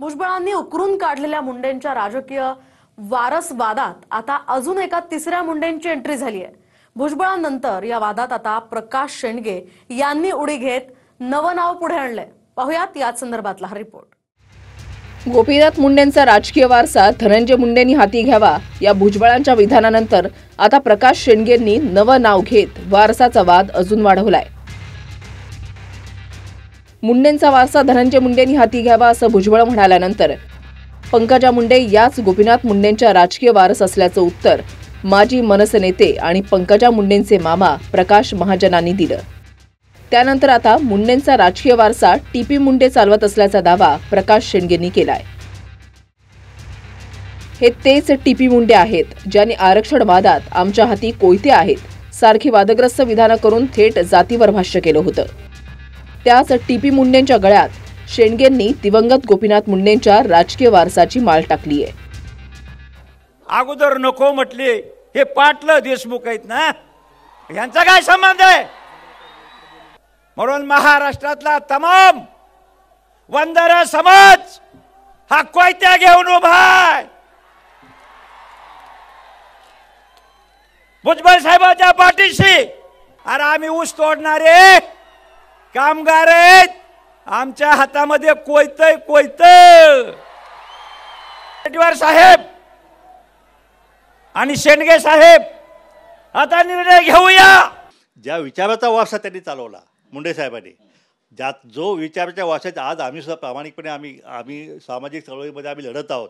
भुजबळांनी उकरून काढलेल्या मुंडेंच्या राजकीय वारसवादात आता अजून एका तिसऱ्या मुंडेंची एंट्री झाली आहे। भुजबळांनंतर या वादात आता प्रकाश शेंडगे यांनी उडी घेत नवं नाव पुढे आणलंय। पाहुयात याच संदर्भातला हा रिपोर्ट। गोपीनाथ मुंडेंचा राजकीय वारसा धनंजय मुंडेंनी हाती घ्यावा या भुजबळांच्या विधानानंतर आता प्रकाश शेंडगेंनी नवं नाव घेत वारसाचा वाद अजून वाढवलाय। मुंडेंचा वारसा धनंजय मुंडेंनी हाती घ्यावा असं भुजबळ म्हणाल्यानंतर पंकजा मुंडे याच गोपीनाथ मुंडेंच्या राजकीय वारस असल्याचं उत्तर माजी मनसे नेते आणि पंकजा मुंडेंचे मामा प्रकाश महाजनांनी दिलं। त्यानंतर आता मुंडेंचा राजकीय वारसा टीपी मुंडे चालवत असल्याचा दावा प्रकाश शेंडगेंनी केलाय। हे तेच टीपी मुंडे आहेत ज्यांनी आरक्षण वादात आमच्या हाती कोयते आहेत सारखी वादग्रस्त विधानं करून थेट जातीवर भाष्य केलं होतं। त्याच टीपी मुंडेंच्या गळ्यात शेंडगेंनी दिवंगत गोपीनाथ मुंडेंच्या राजकीय वारसाची माळ टाकली आहे। अगोदर नको म्हटले हे पाटलं देशमुख आहेत ना, यांचा काय संबंध आहे? म्हणून महाराष्ट्रातला तमाम वंजारा समाज हा कोयत्या घेऊन उभा आहे। भुजबळ साहेबांच्या पाठीशी। अरे आम्ही ऊस तोडणारे कामगार आहेत, आमच्या हातामध्ये कोयतय कोयत साहेब आणि शेंडगे साहेब आता निर्णय घेऊया। ज्या विचाराचा वारसा त्यांनी चालवला मुंडे साहेबांनी, ज्यात जो विचाराच्या वारसा आज आम्ही सुद्धा प्रामाणिकपणे आम्ही सामाजिक चळवळीमध्ये आम्ही लढत आहोत,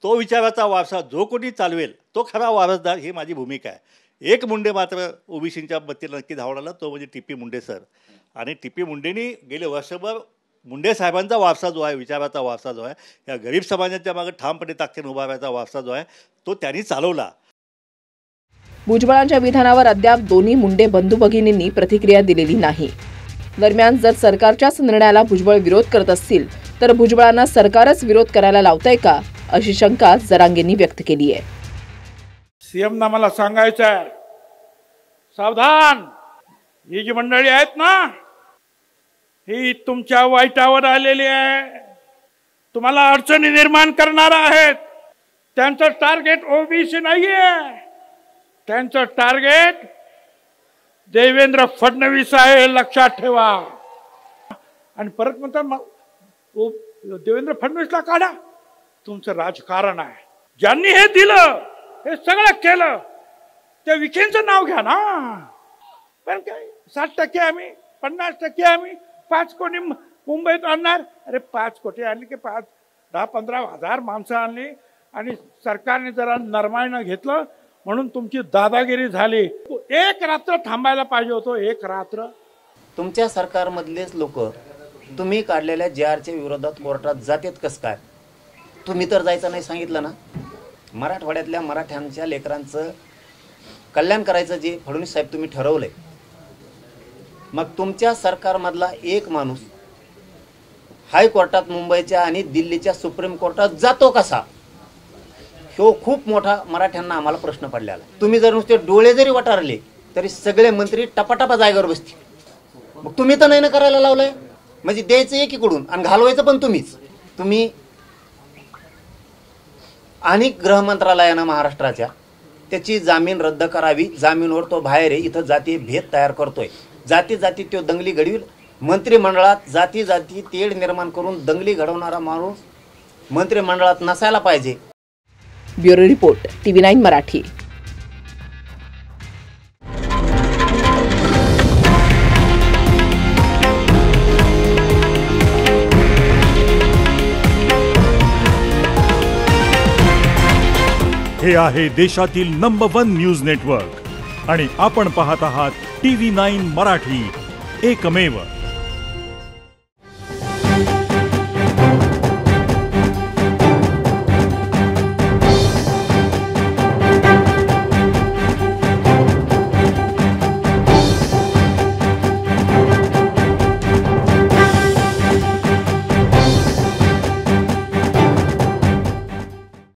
तो विचाराचा वारसा जो कोणी चालवेल तो खरा वारसदार, ही माझी भूमिका आहे। एक मुंडे मात्र ओबीसींच्या बत्तीला नक्की धावणारा, तो म्हणजे टीपी मुंडे सर। आणि टीपी मुंडेंनी गेले वर्षभर मुंडे साहेबांचा वारसा जो आहे, विचाराचा वारसा जो आहे, या गरीब समाजाच्या मागे ठामपणे ताकदीने उभा राहायचा वारसा जो आहे तो त्यांनी चालवला। भुजबळांच्या विधानावर अद्याप दोन्ही मुंडे बंधू भगिनींनी प्रतिक्रिया दिलेली नाही। दरम्यान जर सरकारच्याच निर्णयाला भुजबळ विरोध करत असतील तर भुजबळांना सरकारच विरोध करायला लावतंय का, अशी शंका जरांगेंनी व्यक्त केली आहे। सीएमना मला सांगायचं आहे, सावधान, ही जी मंडळी आहेत ना, ही तुमच्या वाईटावर आलेली आहे, तुम्हाला अडचणी निर्माण करणार आहेत। त्यांचं टार्गेट ओबीसी नाहीये, त्यांचं टार्गेट देवेंद्र फडणवीस आहे, लक्षात ठेवा। आणि परत म्हणतात देवेंद्र फडणवीसला काढा, तुमचं राजकारण आहे। ज्यांनी हे दिलं, हे सगळं केलं, त्या विखेंचं नाव घ्या ना। पण काय 60% आम्ही, 50% आम्ही, 5 कोटी मुंबईत आणणार। अरे 5 कोटी आणली की 10-15 हजार माणसं आणली आणि सरकारने जरा नरमाईनं घेतलं म्हणून तुमची दादागिरी झाली। एक रात्र थांबायला पाहिजे होतं, एक रात्र। तुमच्या सरकारमधलेच लोक तुम्ही काढलेल्या JRच्या विरोधात कोर्टात जातात कस काय? तुम्ही तर जायचं नाही सांगितलं ना। मराठवाड्यातल्या मराठ्यांच्या लेकरांचं कल्याण करायचं जे फडणवीस साहेब तुम्ही ठरवलंय, मग तुमच्या सरकारमधला एक माणूस हायकोर्टात मुंबईच्या आणि दिल्लीच्या सुप्रीम कोर्टात जातो कसा? हो खूप मोठा मराठ्यांना आम्हाला प्रश्न पडलेला। तुम्ही जर नुसते डोळे जरी वटारले तरी सगळे मंत्री टपाटपा जागेवर बसतील। मग तुम्ही तर नाही ना करायला लावलंय, म्हणजे द्यायचं एकीकडून आणि घालवायचं पण तुम्हीच। तुम्ही आणि गृह मंत्रालयानं महाराष्ट्राच्या त्याची जामीन रद्द करावी। जामीनवर तो बाहेर आहे, इथं जाती भेद तयार करतोय, जाती जाती तो दंगली घडवील। मंत्रिमंडळात जाती जाती तेढ निर्माण करून दंगली घडवणारा माणूस मंत्रिमंडळात नसायला पाहिजे। Bureau report, TV9 Marathi. हे आहे देशातील नंबर 1 न्यूज नेटवर्क आणि आपण पाहत आहात TV9 मराठी, एकमेव।